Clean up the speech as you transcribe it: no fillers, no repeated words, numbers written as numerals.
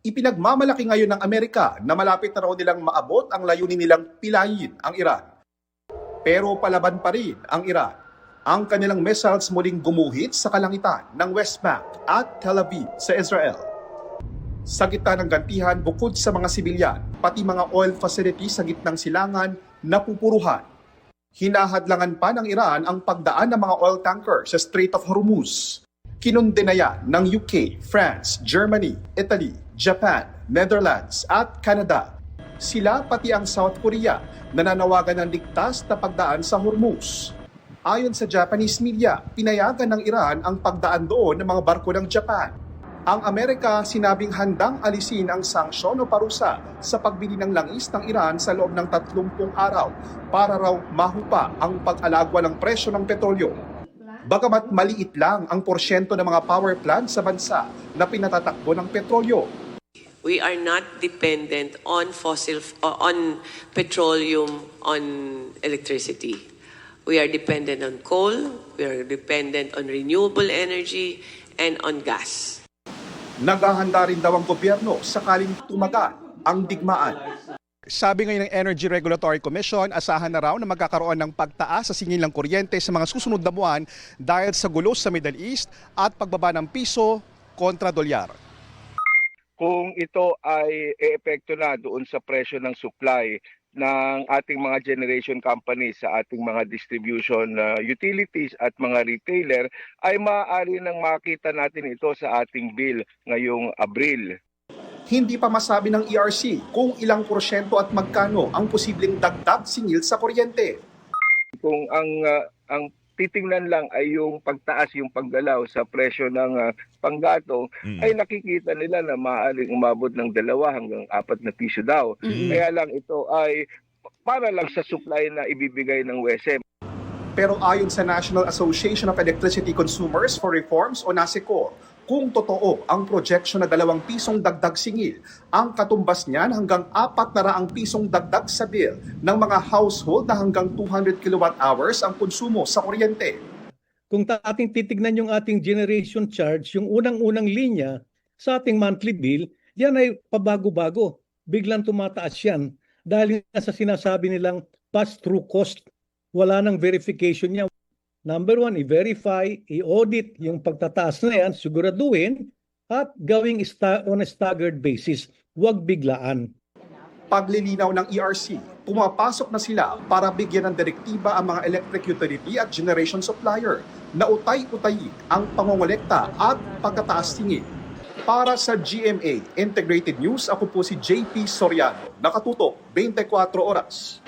Ipinagmamalaki ngayon ng Amerika na malapit na raw nilang maabot ang layunin nilang pilayin ang Iran. Pero palaban pa rin ang Iran. Ang kanilang missiles muling gumuhit sa kalangitan ng West Bank at Tel Aviv sa Israel. Sa gitna ng gantihan, bukod sa mga sibilyan, pati mga oil facilities sa gitnang silangan napupuruhan. Hinahadlangan pa ng Iran ang pagdaan ng mga oil tanker sa Strait of Hormuz. Kinundenaya ng UK, France, Germany, Italy, Japan, Netherlands at Canada. Sila pati ang South Korea nananawagan ng ligtas na pagdaan sa Hormuz. Ayon sa Japanese media, pinayagan ng Iran ang pagdaan doon ng mga barko ng Japan. Ang Amerika sinabing handang alisin ang sanksyon o parusa sa pagbili ng langis ng Iran sa loob ng 30 araw para raw mahupa ang pag-alagwa ng presyo ng petrolyo. Bagamat maliit lang ang porsyento ng mga power plant sa bansa na pinatatakbo ng petrolyo. We are not dependent on petroleum, on electricity. We are dependent on coal, we are dependent on renewable energy, and on gas. Naghahanda rin daw ang gobyerno sakaling tumagal ang digmaan. Sabi ngayon ng Energy Regulatory Commission, asahan na raw na magkakaroon ng pagtaas sa singil ng kuryente sa mga susunod na buwan dahil sa gulo sa Middle East at pagbaba ng piso kontra dolyar. Kung ito ay eepekto na doon sa presyo ng supply ng ating mga generation companies sa ating mga distribution utilities at mga retailer, ay maaari nang makita natin ito sa ating bill ngayong Abril. Hindi pa masabi ng ERC kung ilang porsyento at magkano ang posibleng dagdag singil sa kuryente. Kung ang titingnan lang ay yung pagtaas, yung paggalaw sa presyo ng panggatong, ay nakikita nila na maaaring umabot ng 2 hanggang 4 na piso daw. Kaya lang ito ay para lang sa supply na ibibigay ng WESM. Pero ayon sa National Association of Electricity Consumers for Reforms o NASECO, kung totoo ang projection na 2 pisong dagdag singil, ang katumbas niyan hanggang 400 pisong dagdag sa bill ng mga household na hanggang 200 kilowatt-hours ang konsumo sa kuryente. Kung ating titignan yung ating generation charge, yung unang-unang linya sa ating monthly bill, yan ay pabago-bago. Biglang tumataas yan dahil sa sinasabi nilang pass-through cost. Wala nang verification niya. Number 1, i-verify, i-audit yung pagtataas na yan, siguraduhin at gawing on a staggered basis. Huwag biglaan. Paglilinaw ng ERC, pumapasok na sila para bigyan ng direktiba ang mga electric utility at generation supplier na utay-utayin ang pangongolekta at pagtataas singil. Para sa GMA Integrated News, ako po si JP Soriano, nakatutok 24 oras.